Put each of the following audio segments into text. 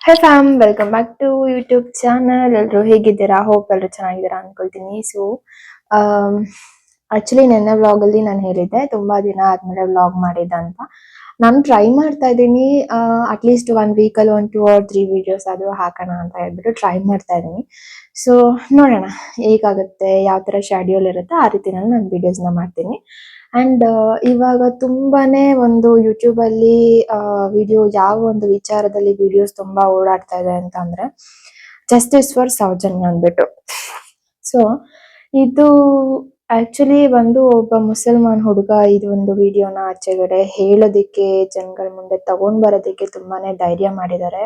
High fam, welcome back to YouTube channel. ಎಲ್ಲರೂ ಹೇಗಿದ್ದೀರಾ? Hope ಎಲ್ಲರೂ ಚೆನ್ನಾಗಿದ್ದೀರಾ ಅನ್ಕೊಳ್ತೀನಿ. ಆಕ್ಚುಲಿ ನೆನ್ನೆ ವ್ಲಾಗಲ್ಲಿ ನಾನು ಹೇಳಿದ್ದೆ ತುಂಬಾ ದಿನ ಆದ್ಮೇಲೆ ವ್ಲಾಗ್ ಮಾಡಿದ್ದೆ ಅಂತ. ನಾನು ಟ್ರೈ ಮಾಡ್ತಾ ಇದ್ದೀನಿ, ಅಟ್ಲೀಸ್ಟ್ 1 ವೀಕಲ್ಲಿ 1, 2 or 3 ವಿಡಿಯೋಸ್ ಆದರೂ ಹಾಕೋಣ ಅಂತ ಹೇಳ್ಬಿಟ್ಟು ಟ್ರೈ ಮಾಡ್ತಾ ಇದ್ದೀನಿ. ಸೊ ನೋಡೋಣ ಹೇಗಾಗುತ್ತೆ, ಯಾವ ಥರ ಶೆಡ್ಯೂಲ್ ಇರುತ್ತೆ ಆ ರೀತಿನಲ್ಲಿ ನಾನು ವಿಡಿಯೋಸ್ನ ಮಾಡ್ತೀನಿ. ಅಂಡ್ ಇವಾಗ ತುಂಬಾನೇ ಒಂದು ಯೂಟ್ಯೂಬಲ್ಲಿ ವಿಡಿಯೋ ಯಾವ ಒಂದು ವಿಚಾರದಲ್ಲಿ ವಿಡಿಯೋಸ್ ತುಂಬಾ ಓಡಾಡ್ತಾ ಇದೆ ಅಂತ ಅಂದ್ರೆ ಜಸ್ಟಿಸ್ ಫಾರ್ ಸೌಜನ್ಯ ಅಂದ್ಬಿಟ್ಟು. ಸೊ ಇದು ಆಕ್ಚುಲಿ ಒಬ್ಬ ಮುಸಲ್ಮಾನ್ ಹುಡುಗ ಇದು ಒಂದು ವಿಡಿಯೋನ ಆಚೆಗಡೆ ಹೇಳೋದಿಕ್ಕೆ, ಜನಗಳ ಮುಂದೆ ತಗೊಂಡ್ ಬರೋದಿಕ್ಕೆ ತುಂಬಾನೇ ಧೈರ್ಯ ಮಾಡಿದ್ದಾರೆ.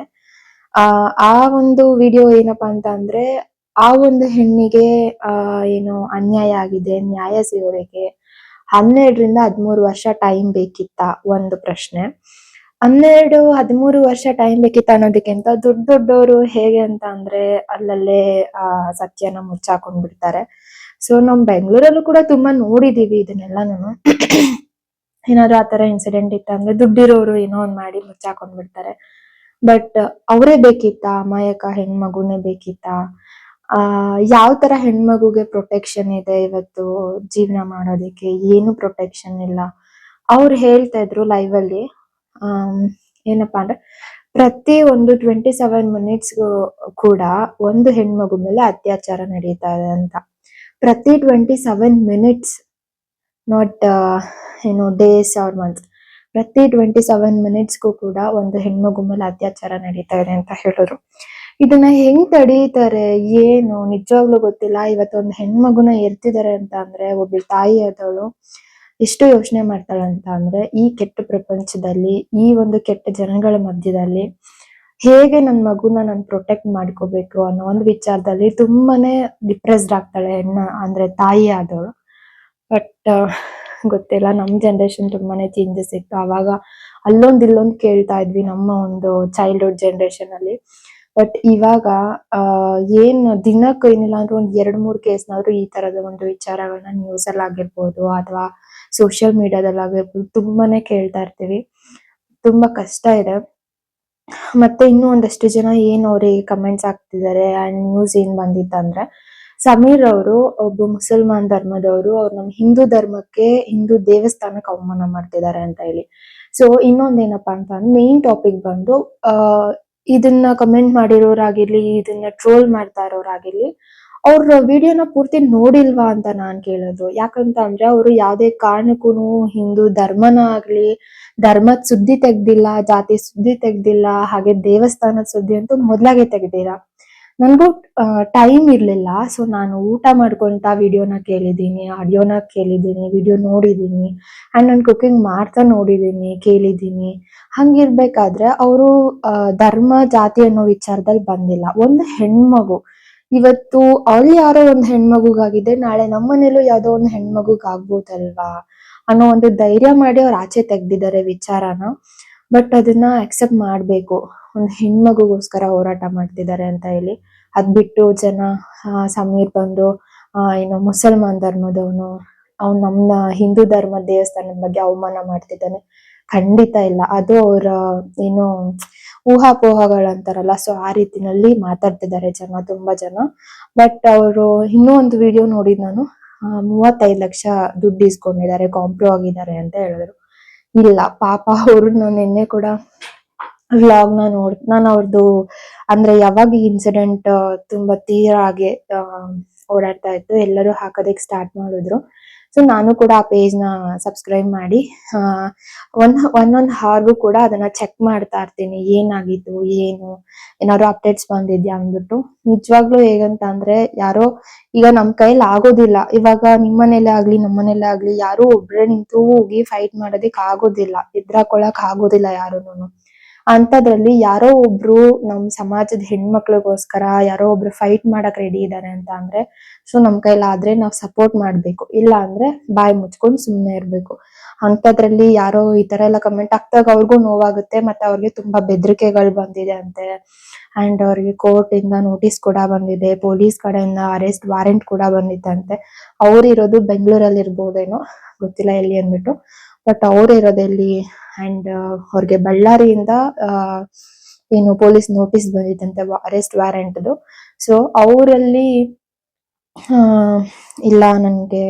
ಆ ಒಂದು ವಿಡಿಯೋ ಏನಪ್ಪಾ ಅಂತ ಅಂದ್ರೆ, ಆ ಒಂದು ಹೆಣ್ಣಿಗೆ ಏನು ಅನ್ಯಾಯ ಆಗಿದೆ, ನ್ಯಾಯ ಸಿಗೋದಕ್ಕೆ 12 ರಿಂದ 13 ವರ್ಷ ಟೈಮ್ ಬೇಕಿತ್ತ ಒಂದು ಪ್ರಶ್ನೆ. 12-13 ವರ್ಷ ಟೈಮ್ ಬೇಕಿತ್ತ ಅನ್ನೋದಕ್ಕಿಂತ ದೊಡ್ಡವರು ಹೇಗೆ ಅಂತ ಅಂದ್ರೆ ಅಲ್ಲಲ್ಲೇ ಸತ್ಯನ ಮುಚ್ಚಾಕೊಂಡ್ ಬಿಡ್ತಾರೆ. ಸೊ ನಮ್ ಬೆಂಗಳೂರಲ್ಲೂ ಕೂಡ ತುಂಬಾ ನೋಡಿದೀವಿ ಇದನ್ನೆಲ್ಲಾನು. ಏನಾದ್ರು ಆತರ ಇನ್ಸಿಡೆಂಟ್ ಇತ್ತ ಅಂದ್ರೆ ದುಡ್ಡಿರೋರು ಏನೋ ಒಂದ್ ಮಾಡಿ ಮುಚ್ಚಾಕೊಂಡ್ ಬಿಡ್ತಾರೆ. ಬಟ್ ಅವರೇ ಬೇಕಿತ್ತ, ಅಮಾಯಕ ಹೆಣ್ಮಗುನೇ ಬೇಕಿತ್ತ? ಯಾವ ತರ ಹೆಣ್ಮಗುಗೆ ಪ್ರೊಟೆಕ್ಷನ್ ಇದೆ ಇವತ್ತು ಜೀವನ ಮಾಡೋದಕ್ಕೆ? ಏನು ಪ್ರೊಟೆಕ್ಷನ್ ಇಲ್ಲ. ಅವ್ರು ಹೇಳ್ತಾ ಇದ್ರು ಲೈವ್ ಅಲ್ಲಿ, ಏನಪ್ಪಾ ಅಂದ್ರೆ ಪ್ರತಿ ಒಂದು 27 minutes ಕೂಡ ಒಂದು ಹೆಣ್ಮಗು ಮೇಲೆ ಅತ್ಯಾಚಾರ ನಡೀತಾ ಇದೆ ಅಂತ. ಪ್ರತಿ 27 minutes, not days or months, ಪ್ರತಿ 27 minutes ಕೂಡ ಒಂದು ಹೆಣ್ಮಗು ಮೇಲೆ ಅತ್ಯಾಚಾರ ನಡೀತಾ ಇದೆ ಅಂತ ಹೇಳಿದ್ರು. ಇದನ್ನ ಹೆಂಗ್ ತಡೀತಾರೆ ಏನು ನಿಜವಾಗ್ಲೂ ಗೊತ್ತಿಲ್ಲ. ಇವತ್ತೊಂದು ಹೆಣ್ಮಗುನ ಎರ್ತಿದ್ದಾರೆ ಅಂತ ಅಂದ್ರೆ ಒಬ್ಬ ತಾಯಿ ಆದವಳು ಎಷ್ಟು ಯೋಚನೆ ಮಾಡ್ತಾಳೆ ಅಂತ ಅಂದ್ರೆ, ಈ ಕೆಟ್ಟ ಪ್ರಪಂಚದಲ್ಲಿ, ಈ ಒಂದು ಕೆಟ್ಟ ಜನಗಳ ಮಧ್ಯದಲ್ಲಿ ಹೇಗೆ ನನ್ನ ಮಗುನ ನಾನು ಪ್ರೊಟೆಕ್ಟ್ ಮಾಡ್ಕೋಬೇಕು ಅನ್ನೋ ಒಂದು ವಿಚಾರದಲ್ಲಿ ತುಂಬಾನೇ ಡಿಪ್ರೆಸ್ಡ್ ಆಗ್ತಾಳೆ ಅಂದ್ರೆ ತಾಯಿ ಆದವಳು. ಬಟ್ ಗೊತ್ತಿಲ್ಲ, ನಮ್ ಜನರೇಷನ್ ತುಂಬಾನೇ ಚೇಂಜಸ್ ಇತ್ತು. ಅವಾಗ ಇಲ್ಲೊಂದ್ ಕೇಳ್ತಾ ಇದ್ವಿ ನಮ್ಮ ಒಂದು ಚೈಲ್ಡ್ಹುಡ್ ಜನರೇಷನ್ ಅಲ್ಲಿ. ಬಟ್ ಇವಾಗ ಏನ್ ದಿನಕ್ಕೆ ಏನಿಲ್ಲ ಅಂದ್ರೆ 1-2-3 ಕೇಸ್ನಾದ್ರೂ ಈ ತರದ ಒಂದು ವಿಚಾರಗಳನ್ನ ನ್ಯೂಸ್ ಅಲ್ಲಿ ಆಗಿರ್ಬೋದು ಅಥವಾ ಸೋಷಿಯಲ್ ಮೀಡಿಯಾದಲ್ಲಿ ಆಗಿರ್ಬೋದು ತುಂಬಾನೇ ಕೇಳ್ತಾ ಇರ್ತೀವಿ. ತುಂಬಾ ಕಷ್ಟ ಇದೆ. ಮತ್ತೆ ಇನ್ನೂ ಒಂದಷ್ಟು ಜನ ಏನ್ ಅವ್ರಿಗೆ ಕಮೆಂಟ್ಸ್ ಆಗ್ತಿದ್ದಾರೆ. ಅಂಡ್ ನ್ಯೂಸ್ ಏನ್ ಬಂದಿತ್ತಂದ್ರೆ, ಸಮೀರ್ ಅವರು ಒಬ್ಬ ಮುಸಲ್ಮಾನ್ ಧರ್ಮದವರು, ಅವ್ರು ನಮ್ಮ ಹಿಂದೂ ಧರ್ಮಕ್ಕೆ, ಹಿಂದೂ ದೇವಸ್ಥಾನಕ್ಕೆ ಅವಮಾನ ಮಾಡ್ತಿದ್ದಾರೆ ಅಂತ ಹೇಳಿ. ಸೊ ಇನ್ನೊಂದೇನಪ್ಪಾ ಅಂತ ಅಂದ್ರೆ, ಮೇನ್ ಟಾಪಿಕ್ ಬಂದು ಇದನ್ನ ಕಮೆಂಟ್ ಮಾಡಿರೋರಾಗಿರ್ಲಿ, ಇದನ್ನ ಟ್ರೋಲ್ ಮಾಡ್ತಾ ಇರೋರಾಗಿರ್ಲಿ, ಅವ್ರ ವಿಡಿಯೋನ ಪೂರ್ತಿ ನೋಡಿಲ್ವಾ ಅಂತ ನಾನ್ ಕೇಳೋದು. ಯಾಕಂತ ಅಂದ್ರೆ ಅವ್ರು ಯಾವ್ದೇ ಕಾರಣಕ್ಕೂ ಹಿಂದೂ ಧರ್ಮನ ಆಗ್ಲಿ, ಧರ್ಮದ ಸುದ್ದಿ ತೆಗ್ದಿಲ್ಲ, ಜಾತಿ ಸುದ್ದಿ ತೆಗ್ದಿಲ್ಲ, ಹಾಗೆ ದೇವಸ್ಥಾನದ ಸುದ್ದಿ ಅಂತೂ ಮೊದ್ಲಾಗೆ ತೆಗ್ದಿಲ್ಲ. ನನ್ಗೂ ಟೈಮ್ ಇರ್ಲಿಲ್ಲ. ಸೊ ನಾನು ಊಟ ಮಾಡ್ಕೊಂತ ವಿಡಿಯೋನ ಕೇಳಿದೀನಿ, ಆಡಿಯೋನ ಕೇಳಿದೀನಿ, ವಿಡಿಯೋ ನೋಡಿದೀನಿ, ಅಂಡ್ ನಾನು ಕುಕಿಂಗ್ ಮಾಡ್ತಾ ನೋಡಿದೀನಿ, ಕೇಳಿದೀನಿ. ಹಂಗಿರ್ಬೇಕಾದ್ರೆ ಅವರು ಧರ್ಮ ಜಾತಿ ಅನ್ನೋ ವಿಚಾರದಲ್ಲಿ ಬಂದಿಲ್ಲ. ಒಂದು ಹೆಣ್ಮಗು ಇವತ್ತು ಅಲ್ಲಿ ಯಾರೋ ಒಂದ್ ಹೆಣ್ಮಗುಗಾಗಿದೆ, ನಾಳೆ ನಮ್ಮನೇಲೂ ಯಾವ್ದೋ ಒಂದ್ ಹೆಣ್ಮಗುಗಾಗ್ಬೋದಲ್ವಾ ಅನ್ನೋ ಒಂದು ಧೈರ್ಯ ಮಾಡಿ ಅವ್ರು ಆಚೆ ತೆಗ್ದಿದ್ದಾರೆ ವಿಚಾರನ. ಬಟ್ ಅದನ್ನ ಅಕ್ಸೆಪ್ಟ್ ಮಾಡ್ಬೇಕು, ಒಂದ್ ಹೆಣ್ಮಗುಗೋಸ್ಕರ ಹೋರಾಟ ಮಾಡ್ತಿದ್ದಾರೆ ಅಂತ ಹೇಳಿ. ಅದ್ ಬಿಟ್ಟು ಜನ ಸಮೀರ್ ಬಂದು ಏನು ಮುಸಲ್ಮಾನ್ ಧರ್ಮದವನು, ಅವ್ನು ನಮ್ಮ ಹಿಂದೂ ಧರ್ಮದ ದೇವಸ್ಥಾನದ ಬಗ್ಗೆ ಅವಮಾನ ಮಾಡ್ತಿದ್ದಾನೆ, ಖಂಡಿತ ಇಲ್ಲ. ಅದು ಅವರ ಏನು ಊಹಾಪೋಹಗಳಂತಾರಲ್ಲ, ಸೊ ಆ ರೀತಿನಲ್ಲಿ ಮಾತಾಡ್ತಿದ್ದಾರೆ ತುಂಬಾ ಜನ. ಬಟ್ ಅವರು ಇನ್ನೂ ಒಂದು ವಿಡಿಯೋ ನೋಡಿದ್ ನಾನು, 35 ಲಕ್ಷ ದುಡ್ಡು ಇಸ್ಕೊಂಡಿದ್ದಾರೆ, ಕಾಂಪ್ರೋ ಆಗಿದ್ದಾರೆ ಅಂತ ಹೇಳಿದ್ರು. ಇಲ್ಲ ಪಾಪ ಅವ್ರು, ನಿನ್ನೆ ಕೂಡ ವ್ಲಾಗ್ ನಾನು ಅವ್ರದ್ದು ಅಂದ್ರೆ ಯಾವಾಗ ಈ ಇನ್ಸಿಡೆಂಟ್ ತುಂಬಾ ತೀವ್ರ ಆಗಿ ಓಡಾಡ್ತಾ ಇತ್ತು, ಎಲ್ಲರೂ ಹಾಕೋದಕ್ಕೆ ಸ್ಟಾರ್ಟ್ ಮಾಡಿದ್ರು. ಸೊ ನಾನು ಕೂಡ ಆ ಪೇಜ್ ನ ಸಬ್ಸ್ಕ್ರೈಬ್ ಮಾಡಿ ಒಂದೊಂದ್ ಹಾರ್ಗೂ ಕೂಡ ಅದನ್ನ ಚೆಕ್ ಮಾಡ್ತಾ ಇರ್ತೀನಿ, ಏನಾಗಿತ್ತು, ಏನಾದ್ರು ಅಪ್ಡೇಟ್ಸ್ ಬಂದಿದ್ಯಾ ಅಂದ್ಬಿಟ್ಟು. ನಿಜವಾಗ್ಲೂ ಹೇಗಂತ ಅಂದ್ರೆ, ಯಾರೋ ಈಗ ನಮ್ ಕೈಲಿ ಆಗೋದಿಲ್ಲ. ಇವಾಗ ನಿಮ್ಮನೇಲೆ ಆಗ್ಲಿ ನಮ್ಮನೇಲೆ ಆಗ್ಲಿ ಯಾರು ಒಬ್ರೇ ನಿಂತು ಹೋಗಿ ಫೈಟ್ ಮಾಡೋದಿಕ್ ಆಗೋದಿಲ್ಲ, ಎದ್ರಾಕೊಳಕ್ ಆಗೋದಿಲ್ಲ ಯಾರುನು. ಅಂತದ್ರಲ್ಲಿ ಯಾರೋ ಒಬ್ರು ನಮ್ ಸಮಾಜದ ಹೆಣ್ಮಕ್ಳಿಗೋಸ್ಕರ ಯಾರೋ ಒಬ್ರು ಫೈಟ್ ಮಾಡಕ್ ರೆಡಿ ಇದ್ದಾರೆ ಅಂತ ಅಂದ್ರೆ, ಸೊ ನಮ್ ಕೈಲಾದ್ರೆ ನಾವ್ ಸಪೋರ್ಟ್ ಮಾಡ್ಬೇಕು, ಇಲ್ಲ ಅಂದ್ರೆ ಬಾಯಿ ಮುಚ್ಕೊಂಡ್ ಸುಮ್ನೆ ಇರ್ಬೇಕು. ಅಂತದ್ರಲ್ಲಿ ಯಾರೋ ಈ ತರ ಎಲ್ಲ ಕಮೆಂಟ್ ಹಾಕ್ದಾಗ ಅವ್ರಿಗೂ ನೋವಾಗುತ್ತೆ. ಮತ್ತೆ ಅವ್ರಿಗೆ ತುಂಬಾ ಬೆದರಿಕೆಗಳು ಬಂದಿದೆ ಅಂತೆ, ಅಂಡ್ ಅವ್ರಿಗೆ ಕೋರ್ಟ್ ಇಂದ ನೋಟಿಸ್ ಕೂಡ ಬಂದಿದೆ, ಪೊಲೀಸ್ ಕಡೆಯಿಂದ ಅರೆಸ್ಟ್ ವಾರೆಂಟ್ ಕೂಡ ಬಂದಿತ್ತಂತೆ. ಅವ್ರು ಇರೋದು ಬೆಂಗಳೂರಲ್ಲಿ ಇರ್ಬೋದೇನೋ, ಗೊತ್ತಿಲ್ಲ ಎಲ್ಲಿ ಅಂದ್ಬಿಟ್ಟು. ಬಟ್ ಅವ್ರು ಇರೋದೆಲ್ಲಿ, ಅಂಡ್ ಅವ್ರಿಗೆ ಬಳ್ಳಾರಿಯಿಂದ ಏನು ಪೊಲೀಸ್ ನೋಟಿಸ್ ಬಂದಿತ್ತಂತೆ ಅರೆಸ್ಟ್ ವಾರೆಂಟ್ದು. ಸೊ ಅವರಲ್ಲಿ ಇಲ್ಲ ನನ್ಗೆ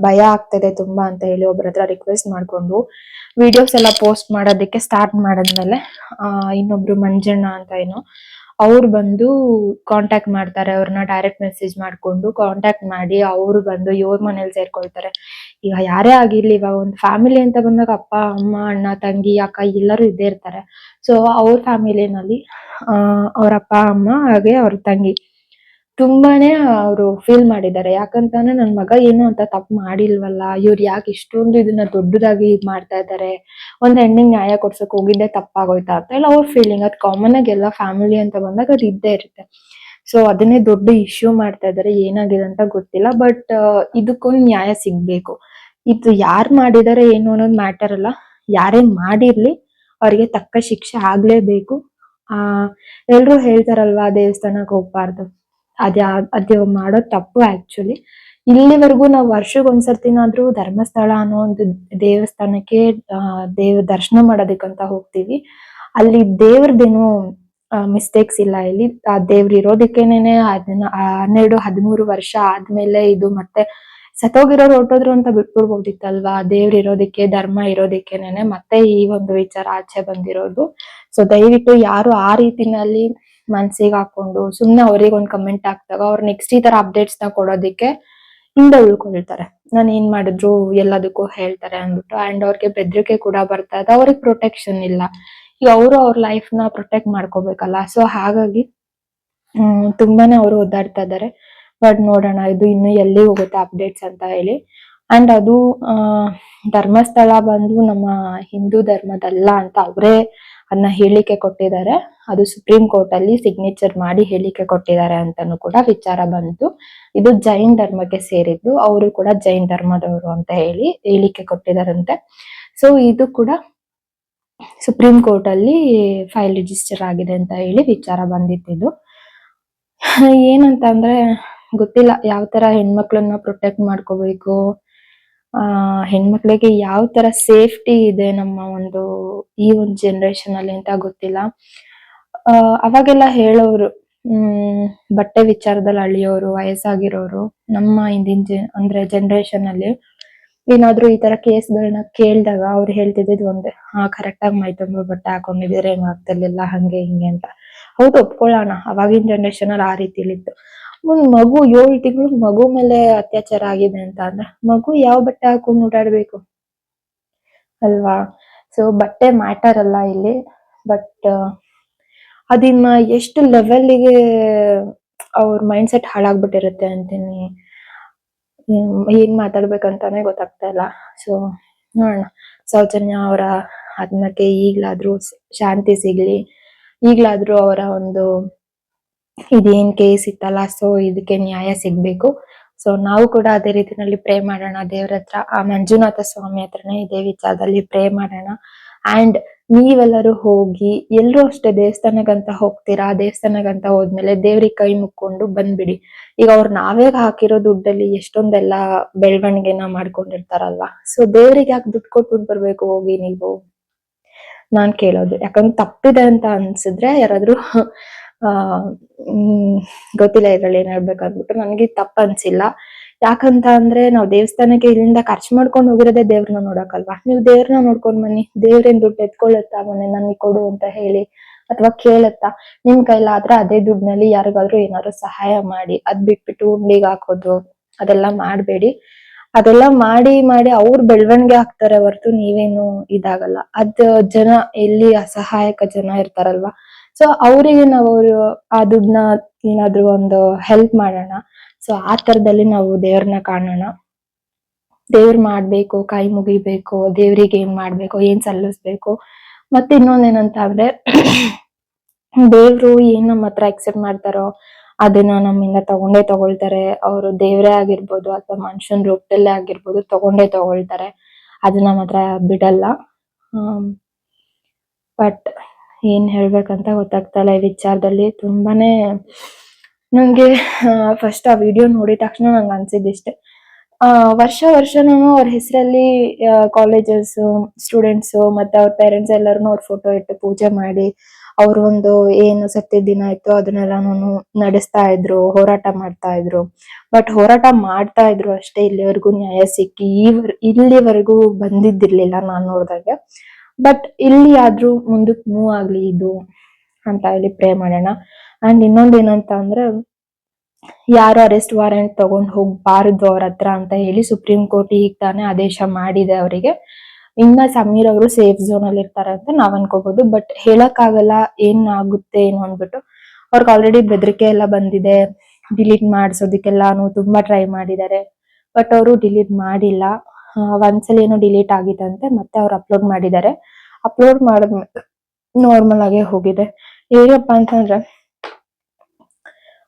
ಭಯ ಆಗ್ತದೆ ತುಂಬಾ ಅಂತ ಹೇಳಿ ಒಬ್ಬರ ಹತ್ರ ರಿಕ್ವೆಸ್ಟ್ ಮಾಡ್ಕೊಂಡು ವಿಡಿಯೋಸ್ ಎಲ್ಲ ಪೋಸ್ಟ್ ಮಾಡೋದಕ್ಕೆ ಸ್ಟಾರ್ಟ್ ಮಾಡಿದ್ಮೇಲೆ ಇನ್ನೊಬ್ರು ಮಂಜಣ್ಣ ಅಂತ ಏನೋ ಅವ್ರು ಬಂದು ಕಾಂಟ್ಯಾಕ್ಟ್ ಮಾಡ್ತಾರೆ. ಅವ್ರನ್ನ ಡೈರೆಕ್ಟ್ ಮೆಸೇಜ್ ಮಾಡ್ಕೊಂಡು ಕಾಂಟ್ಯಾಕ್ಟ್ ಮಾಡಿ ಅವ್ರು ಬಂದು ಇವ್ರ ಮನೇಲಿ ಸೇರ್ಕೊಳ್ತಾರೆ. ಈಗ ಯಾರೇ ಆಗಿರ್ಲಿ, ಇವಾಗ ಒಂದು ಫ್ಯಾಮಿಲಿ ಅಂತ ಬಂದಾಗ ಅಪ್ಪ ಅಮ್ಮ ಅಣ್ಣ ತಂಗಿ ಅಕ್ಕ ಎಲ್ಲರೂ ಇದ್ದೇ ಇರ್ತಾರೆ. ಸೊ ಅವ್ರ ಫ್ಯಾಮಿಲಿನಲ್ಲಿ ಅವ್ರ ಅಪ್ಪ ಅಮ್ಮ ಹಾಗೆ ಅವ್ರ ತಂಗಿ ತುಂಬಾನೇ ಅವರು ಫೀಲ್ ಮಾಡಿದ್ದಾರೆ. ಯಾಕಂತಂದ್ರೆ ನನ್ ಮಗ ಏನು ಅಂತ ತಪ್ಪು ಮಾಡಿಲ್ವಲ್ಲ, ಇವ್ರು ಯಾಕೆ ಇಷ್ಟೊಂದು ಇದನ್ನ ದೊಡ್ಡದಾಗಿ ಮಾಡ್ತಾ ಇದ್ದಾರೆ, ಒಂದ್ ಹೆಣ್ಣಿಗೆ ನ್ಯಾಯ ಕೊಡ್ಸಕ್ ಹೋಗಿದ್ದೆ ತಪ್ಪಾಗೋಯ್ತಾ ಅಂತ ಎಲ್ಲ ಅವ್ರ ಫೀಲಿಂಗ್. ಅದ್ ಕಾಮನ್ ಆಗಿ ಎಲ್ಲ ಫ್ಯಾಮಿಲಿ ಅಂತ ಬಂದಾಗ ಅದು ಇದ್ದೇ ಇರುತ್ತೆ. ಸೊ ಅದನ್ನೇ ದೊಡ್ಡ ಇಶ್ಯೂ ಮಾಡ್ತಾ ಇದ್ದಾರೆ. ಏನಾಗಿದೆ ಅಂತ ಗೊತ್ತಿಲ್ಲ, ಬಟ್ ಇದಕ್ಕೊಂದು ನ್ಯಾಯ ಸಿಗ್ಬೇಕು. ಇದು ಯಾರು ಮಾಡಿದಾರೆ ಏನು ಅನ್ನೋದು ಮ್ಯಾಟರ್ ಅಲ್ಲ, ಯಾರೇ ಮಾಡಿರ್ಲಿ ಅವ್ರಿಗೆ ತಕ್ಕ ಶಿಕ್ಷೆ ಆಗ್ಲೇಬೇಕು. ಎಲ್ರು ಹೇಳ್ತಾರಲ್ವಾ ದೇವಸ್ಥಾನಕ್ಕೆ ಹೋಗ್ಬಾರ್ದು, ಅದು ಮಾಡೋದ್ ತಪ್ಪು. ಆಕ್ಚುಲಿ ಇಲ್ಲಿವರೆಗೂ ನಾವು ವರ್ಷಕ್ಕೊಂದ್ಸರ್ತಿನಾದ್ರೂ ಧರ್ಮಸ್ಥಳ ಅನ್ನೋ ಒಂದು ದೇವಸ್ಥಾನಕ್ಕೆ ದರ್ಶನ ಮಾಡೋದಕ್ಕಂತ ಹೋಗ್ತೀವಿ. ಅಲ್ಲಿ ದೇವ್ರದೇನು ಮಿಸ್ಟೇಕ್ಸ್ ಇಲ್ಲ. ಇಲ್ಲಿ ಆ ದೇವ್ರ ಇರೋದಕ್ಕೇನೆ 12-13 ವರ್ಷ ಆದ್ಮೇಲೆ ಇದು ಮತ್ತೆ ಸತ್ತೋಗಿರೋರು ಹೊರಟೋದ್ರು ಅಂತ ಬಿಟ್ಬಿಡ್ಬೋದಿತ್ತಲ್ವಾ. ದೇವ್ರ ಇರೋದಕ್ಕೆ ಧರ್ಮ ಇರೋದಕ್ಕೇನೆ ಮತ್ತೆ ಈ ಒಂದು ವಿಚಾರ ಆಚೆ ಬಂದಿರೋದು. ಸೊ ದಯವಿಟ್ಟು ಯಾರು ಆ ರೀತಿನಲ್ಲಿ ಮನ್ಸಿಗೆ ಹಾಕೊಂಡು ಸುಮ್ನೆ ಅವ್ರಿಗೆ ಒಂದು ಕಮೆಂಟ್ ಹಾಕ್ದಾಗ ಅವ್ರು ನೆಕ್ಸ್ಟ್ ಈ ತರ ಅಪ್ಡೇಟ್ಸ್ ನ ಕೊಡೋದಿಕ್ಕೆ ಹಿಂದೆ ಉಳ್ಕೊಳ್ತಾರೆ. ನಾನು ಏನ್ ಮಾಡಿದ್ರು ಎಲ್ಲದಕ್ಕೂ ಹೇಳ್ತಾರೆ ಅಂದ್ಬಿಟ್ಟು. ಅಂಡ್ ಅವ್ರಿಗೆ ಬೆದರಿಕೆ ಕೂಡ ಬರ್ತಾ ಇದೆ, ಅವ್ರಿಗೆ ಪ್ರೊಟೆಕ್ಷನ್ ಇಲ್ಲ. ಈಗ ಅವರು ಅವ್ರ ಲೈಫ್ ನ ಪ್ರೊಟೆಕ್ಟ್ ಮಾಡ್ಕೋಬೇಕಲ್ಲ. ಸೊ ಹಾಗಾಗಿ ತುಂಬಾನೇ ಅವರು ಒದ್ದಾಡ್ತಾ ಇದ್ದಾರೆ. ಬಟ್ ನೋಡೋಣ ಇದು ಇನ್ನು ಎಲ್ಲಿ ಹೋಗುತ್ತೆ ಅಪ್ಡೇಟ್ಸ್ ಅಂತ ಹೇಳಿ. ಅಂಡ್ ಅದು ಧರ್ಮಸ್ಥಳ ಬಂದು ನಮ್ಮ ಹಿಂದೂ ಧರ್ಮದಲ್ಲ ಅಂತ ಅವರೇ ಅದನ್ನ ಹೇಳಿಕೆ ಕೊಟ್ಟಿದ್ದಾರೆ. ಅದು ಸುಪ್ರೀಂ ಕೋರ್ಟ್ ಅಲ್ಲಿ ಸಿಗ್ನೇಚರ್ ಮಾಡಿ ಹೇಳಿಕೆ ಕೊಟ್ಟಿದ್ದಾರೆ ಅಂತಾನು ಕೂಡ ವಿಚಾರ ಬಂತು. ಇದು ಜೈನ್ ಧರ್ಮಕ್ಕೆ ಸೇರಿದ್ದು, ಅವರು ಕೂಡ ಜೈನ್ ಧರ್ಮದವರು ಅಂತ ಹೇಳಿ ಹೇಳಿಕೆ ಕೊಟ್ಟಿದಾರಂತೆ. ಸೊ ಇದು ಕೂಡ ಸುಪ್ರೀಂ ಕೋರ್ಟ್ ಅಲ್ಲಿ ಫೈಲ್ ರಿಜಿಸ್ಟರ್ ಆಗಿದೆ ಅಂತ ಹೇಳಿ ವಿಚಾರ ಬಂದಿತ್ತು. ಏನಂತ ಅಂದ್ರೆ ಗೊತ್ತಿಲ್ಲ ಯಾವ ತರ ಹೆಣ್ಮಕ್ಳನ್ನ ಪ್ರೊಟೆಕ್ಟ್ ಮಾಡ್ಕೋಬೇಕು, ಹೆಣ್ಮಕ್ಳಿಗೆ ಯಾವ ತರ ಸೇಫ್ಟಿ ಇದೆ ನಮ್ಮ ಈ ಒಂದು ಜನರೇಷನ್ ಅಲ್ಲಿ ಅಂತ ಗೊತ್ತಿಲ್ಲ. ಅವಾಗೆಲ್ಲ ಹೇಳೋರು ಬಟ್ಟೆ ವಿಚಾರದಲ್ಲಿ ಅಳಿಯೋರು, ವಯಸ್ಸಾಗಿರೋರು ನಮ್ಮ ಹಿಂದಿನ ಅಂದ್ರೆ ಜನರೇಷನ್ ಅಲ್ಲಿ ಏನಾದ್ರು ಈ ತರ ಕೇಸ್ಗಳನ್ನ ಕೇಳಿದಾಗ ಅವ್ರು ಹೇಳ್ತಿದ್ದು ಒಂದೇ, ಕರೆಕ್ಟ್ ಆಗಿ ಮೈ ತುಂಬ ಬಟ್ಟೆ ಹಾಕೊಂಡಿದ್ರೆ ಏನ್ ಆಗ್ತಿರ್ಲಿಲ್ಲ ಹಂಗೆ ಹಿಂಗೆ ಅಂತ. ಹೌದು, ಒಪ್ಕೊಳ್ಳೋಣ, ಅವಾಗಿನ ಜನರೇಷನ್ ಅಲ್ಲಿ ಆ ರೀತಿಲಿತ್ತು. ಒಂದ್ ಮಗು 7 ತಿಂಗಳು ಮಗು ಮೇಲೆ ಅತ್ಯಾಚಾರ ಆಗಿದೆ ಅಂತ ಅಂದ್ರೆ ಮಗು ಯಾವ ಬಟ್ಟೆ ಹಾಕೊಂಡು ಓಡಾಡ್ಬೇಕು ಅಲ್ವಾ? ಸೊ ಬಟ್ಟೆ ಮ್ಯಾಟರ್ ಅಲ್ಲ ಇಲ್ಲಿ, ಬಟ್ ಅದನ್ನ ಎಷ್ಟು ಲೆವೆಲ್ಗೆ ಅವ್ರ ಮೈಂಡ್ ಸೆಟ್ ಹಾಳಾಗ್ಬಿಟ್ಟಿರುತ್ತೆ ಅಂತೀನಿ. ಏನ್ ಮಾತಾಡ್ಬೇಕಂತಾನೆ ಗೊತ್ತಾಗ್ತಾ ಇಲ್ಲ. ಸೊ ನೋಡೋಣ, ಸೌಜನ್ಯ ಅವರ ಆತ್ಮಕ್ಕೆ ಈಗ್ಲಾದ್ರೂ ಶಾಂತಿ ಸಿಗ್ಲಿ, ಈಗ್ಲಾದ್ರೂ ಅವರ ಇದೇನ್ ಕೇಸ್ ಇತ್ತಲ್ಲ, ಸೊ ಇದಕ್ಕೆ ನ್ಯಾಯ ಸಿಗ್ಬೇಕು. ಸೊ ನಾವು ಕೂಡ ಅದೇ ರೀತಿನಲ್ಲಿ ಪ್ರೇ ಮಾಡೋಣ ದೇವ್ರ ಹತ್ರ, ಆ ಮಂಜುನಾಥ ಸ್ವಾಮಿ ಹತ್ರನೇ ಇದೇ ವಿಚಾರದಲ್ಲಿ ಪ್ರೇ ಮಾಡೋಣ. ಅಂಡ್ ನೀವೆಲ್ಲರೂ ಹೋಗಿ, ಎಲ್ರು ಅಷ್ಟೇ ದೇವಸ್ಥಾನಕ್ಕಂತ ಹೋಗ್ತೀರಾ, ದೇವಸ್ಥಾನಕ್ಕಂತ ಹೋದ್ಮೇಲೆ ದೇವ್ರಿಗೆ ಕೈ ಮುಕ್ಕೊಂಡು ಬಂದ್ಬಿಡಿ. ಈಗ ಅವ್ರು ನಾವೇ ಹಾಕಿರೋ ದುಡ್ಡಲ್ಲಿ ಎಷ್ಟೊಂದೆಲ್ಲ ಬೆಳವಣಿಗೆನ ಮಾಡ್ಕೊಂಡಿರ್ತಾರಲ್ವಾ. ಸೊ ದೇವ್ರಿಗೆ ಯಾಕೆ ದುಡ್ಡು ಕೊಟ್ಬಿಟ್ಟು ಬರ್ಬೇಕು ಹೋಗಿ ನೀವು, ನಾನ್ ಕೇಳೋದು. ಯಾಕಂದ್ರೆ ತಪ್ಪಿದೆ ಅಂತ ಅನ್ಸಿದ್ರೆ ಯಾರಾದ್ರೂ ಗೊತ್ತಿಲ್ಲ ಇದ್ರಲ್ಲಿ ಏನ್ ಹೇಳ್ಬೇಕಂದ್ಬಿಟ್ಟು. ನನ್ಗೆ ತಪ್ಪ ಅನ್ಸಿಲ್ಲ. ಯಾಕಂತ ಅಂದ್ರೆ ನಾವ್ ದೇವಸ್ಥಾನಕ್ಕೆ ಇಲ್ಲಿಂದ ಖರ್ಚು ಮಾಡ್ಕೊಂಡು ಹೋಗಿರೋದೇ ದೇವ್ರನ್ನ ನೋಡಕಲ್ವಾ. ನೀವು ದೇವ್ರನ್ನ ನೋಡ್ಕೊಂಡ್ ಬನ್ನಿ, ದೇವ್ರೇನ್ ದುಡ್ಡು ಎತ್ಕೊಳ್ಳುತ್ತಾ ಮನೆ ನನಗೆ ಕೊಡು ಅಂತ ಹೇಳಿ, ಅಥವಾ ಕೇಳುತ್ತಾ? ನಿಮ್ ಕೈಲಾದ್ರೆ ಅದೇ ದುಡ್ಡಿನಲ್ಲಿ ಯಾರಿಗಾದ್ರೂ ಏನಾದ್ರು ಸಹಾಯ ಮಾಡಿ. ಅದ್ ಬಿಟ್ಬಿಟ್ಟು ಉಂಡಿಗೆ ಹಾಕೋದು ಅದೆಲ್ಲ ಮಾಡ್ಬೇಡಿ. ಅದೆಲ್ಲ ಮಾಡಿ ಮಾಡಿ ಅವ್ರು ಬೆಳವಣಿಗೆ ಆಗ್ತಾರೆ ಹೊರತು ನೀವೇನು ಇದಾಗಲ್ಲ. ಜನ ಎಲ್ಲಿ ಅಸಹಾಯಕ ಜನ ಇರ್ತಾರಲ್ವಾ, ಸೊ ಅವರಿಗೆ ನಾವು ಆ ದುಡ್ಡನ್ನ ಏನಾದ್ರು ಒಂದು ಹೆಲ್ಪ್ ಮಾಡೋಣ. ಸೊ ಆ ತರದಲ್ಲಿ ನಾವು ದೇವ್ರನ್ನ ಕಾಣೋಣ. ದೇವ್ರ ಮಾಡ್ಬೇಕು, ಕೈ ಮುಗಿಬೇಕು, ದೇವ್ರಿಗೆ ಏನ್ ಮಾಡ್ಬೇಕು, ಏನ್ ಸಲ್ಲಿಸ್ಬೇಕು. ಮತ್ತೆ ಇನ್ನೊಂದೇನಂತ ಅಂದ್ರೆ ದೇವ್ರು ಏನ್ ನಮ್ಮ ಹತ್ರ ಎಕ್ಸೆಪ್ಟ್ ಮಾಡ್ತಾರೋ ಅದನ್ನ ನಮ್ಮಿಂದ ತಗೊಳ್ತಾರೆ. ಅವರು ದೇವ್ರೇ ಆಗಿರ್ಬೋದು ಅಥವಾ ಮನುಷ್ಯನ ರೂಪದಲ್ಲೇ ಆಗಿರ್ಬೋದು, ತಗೊಳ್ತಾರೆ. ಅದನ್ನ ಮಾತ್ರ ಬಿಡಲ್ಲ. ಬಟ್ ಏನ್ ಹೇಳ್ಬೇಕಂತ ಗೊತ್ತಾಗ್ತಾ ಇಲ್ಲ ಈ ವಿಚಾರದಲ್ಲಿ. ತುಂಬಾನೇ ನಂಗೆ ಫಸ್ಟ್ ಆ ವಿಡಿಯೋ ನೋಡಿದ ತಕ್ಷಣ ನಂಗೆ ಅನ್ಸಿದ್ದಿಷ್ಟೇ, ವರ್ಷನೂ ಅವ್ರ ಹೆಸರಲ್ಲಿ ಕಾಲೇಜಸ್ ಸ್ಟೂಡೆಂಟ್ಸ್ ಮತ್ತೆ ಅವ್ರ ಪೇರೆಂಟ್ಸ್ ಎಲ್ಲರನ್ನು ಅವ್ರ ಫೋಟೋ ಇಟ್ಟು ಪೂಜೆ ಮಾಡಿ ಅವ್ರು ಒಂದು ಏನು ಸತ್ಯ ದಿನ ಇತ್ತು ಅದನ್ನೆಲ್ಲಾನು ನಡೆಸ್ತಾ ಇದ್ರು, ಹೋರಾಟ ಮಾಡ್ತಾ ಇದ್ರು. ಬಟ್ ಹೋರಾಟ ಮಾಡ್ತಾ ಇದ್ರು ಅಷ್ಟೇ, ಇಲ್ಲಿವರೆಗೂ ನ್ಯಾಯ ಸಿಕ್ಕಿ ಇಲ್ಲಿವರೆಗೂ ಬಂದಿದ್ದಿರ್ಲಿಲ್ಲ ನಾನ್ ನೋಡ್ದಾಗೆ. ಬಟ್ ಇಲ್ಲಿ ಆದ್ರೂ ಮುಂದಕ್ಕೆ ಮೂವ್ ಆಗ್ಲಿ ಇದು ಅಂತ ಹೇಳಿ ಪ್ರೇ ಮಾಡೋಣ. ಅಂಡ್ ಇನ್ನೊಂದ್ ಏನಂತ ಅಂದ್ರೆ, ಯಾರು ಅರೆಸ್ಟ್ ವಾರೆಂಟ್ ತಗೊಂಡ್ ಹೋಗ್ಬಾರ್ದು ಅವ್ರ ಹತ್ರ ಅಂತ ಹೇಳಿ ಸುಪ್ರೀಂ ಕೋರ್ಟ್ ಈಗ ತಾನೇ ಆದೇಶ ಮಾಡಿದೆ ಅವರಿಗೆ. ಇನ್ನ ಸಮೀರ್ ಅವರು ಸೇಫ್ ಝೋನ್ ಅಲ್ಲಿ ಇರ್ತಾರೆ ಅಂತ ನಾವ್ ಅನ್ಕೋಬಹುದು. ಬಟ್ ಹೇಳಕ್ ಆಗಲ್ಲ ಏನ್ ಆಗುತ್ತೆ ಏನು ಅಂದ್ಬಿಟ್ಟು. ಅವ್ರಿಗೆ ಆಲ್ರೆಡಿ ಬೆದರಿಕೆ ಎಲ್ಲ ಬಂದಿದೆ, ಡಿಲೀಟ್ ಮಾಡ್ಸೋದಕ್ಕೆಲ್ಲಾನು ತುಂಬಾ ಟ್ರೈ ಮಾಡಿದ್ದಾರೆ. ಬಟ್ ಅವರು ಡಿಲೀಟ್ ಮಾಡಿಲ್ಲ. ಒಂದ್ಸಲ ಏನೋ ಡಿಲೀಟ್ ಆಗಿತ್ತಂತೆ, ಮತ್ತೆ ಅವ್ರು ಅಪ್ಲೋಡ್ ಮಾಡಿದ್ದಾರೆ. ಅಪ್ಲೋಡ್ ಮಾಡಿದ್ಮೇಲೆ ನಾರ್ಮಲ್ ಆಗೇ ಹೋಗಿದೆ. ಏನಪ್ಪಾ ಅಂತಂದ್ರೆ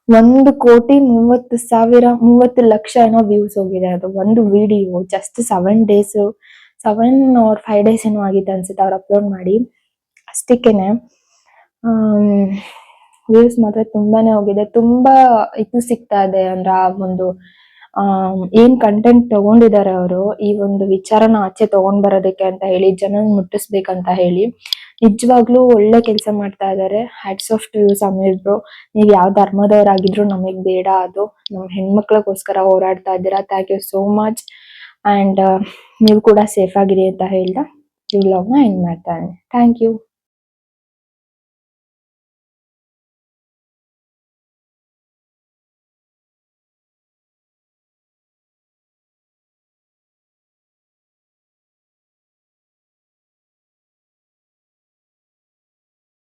1,30,30,00,000 ಏನೋ ವ್ಯೂಸ್ ಹೋಗಿದೆ ಅದು ಒಂದು video. Just 7 days 7 or 5 days ಏನೋ ಆಗಿತ್ತು ಅನ್ಸುತ್ತೆ ಅವ್ರು ಅಪ್ಲೋಡ್ ಮಾಡಿ. ಅಷ್ಟಕ್ಕೇನೆ ವ್ಯೂಸ್ ಮಾತ್ರ ತುಂಬಾನೇ ಹೋಗಿದೆ. ತುಂಬಾ ಇದು ಸಿಗ್ತಾ ಇದೆ ಅಂದ್ರೆ ಆ ಒಂದು ಏನ್ ಕಂಟೆಂಟ್ ತಗೊಂಡಿದ್ದಾರೆ ಅವರು ಈ ಒಂದು ವಿಚಾರನ ಆಚೆ ತಗೊಂಡ್ ಬರೋದಕ್ಕೆ ಅಂತ ಹೇಳಿ, ಜನ ಮುಟ್ಟಿಸ್ಬೇಕಂತ ಹೇಳಿ ನಿಜವಾಗ್ಲೂ ಒಳ್ಳೆ ಕೆಲಸ ಮಾಡ್ತಾ ಇದ್ದಾರೆ. Hats off to you Sameer bro. ನೀವ್ ಯಾವ ಧರ್ಮದವರಾಗಿದ್ರು ನಮಗ್ ಬೇಡ, ಅದು ನಮ್ ಹೆಣ್ಮಕ್ಳಿಗೋಸ್ಕರ ಹೋರಾಡ್ತಾ ಇದ್ದೀರಾ. Thank you so much. And ನೀವು ಕೂಡ ಸೇಫ್ ಆಗಿರಿ ಅಂತ ಹೇಳ್ತಾ ಈ ವ್ಲಾಗ್ನ ಎಂಡ್ ಮಾಡ್ತಾ ಇದ್ದೀನಿ. Thank you.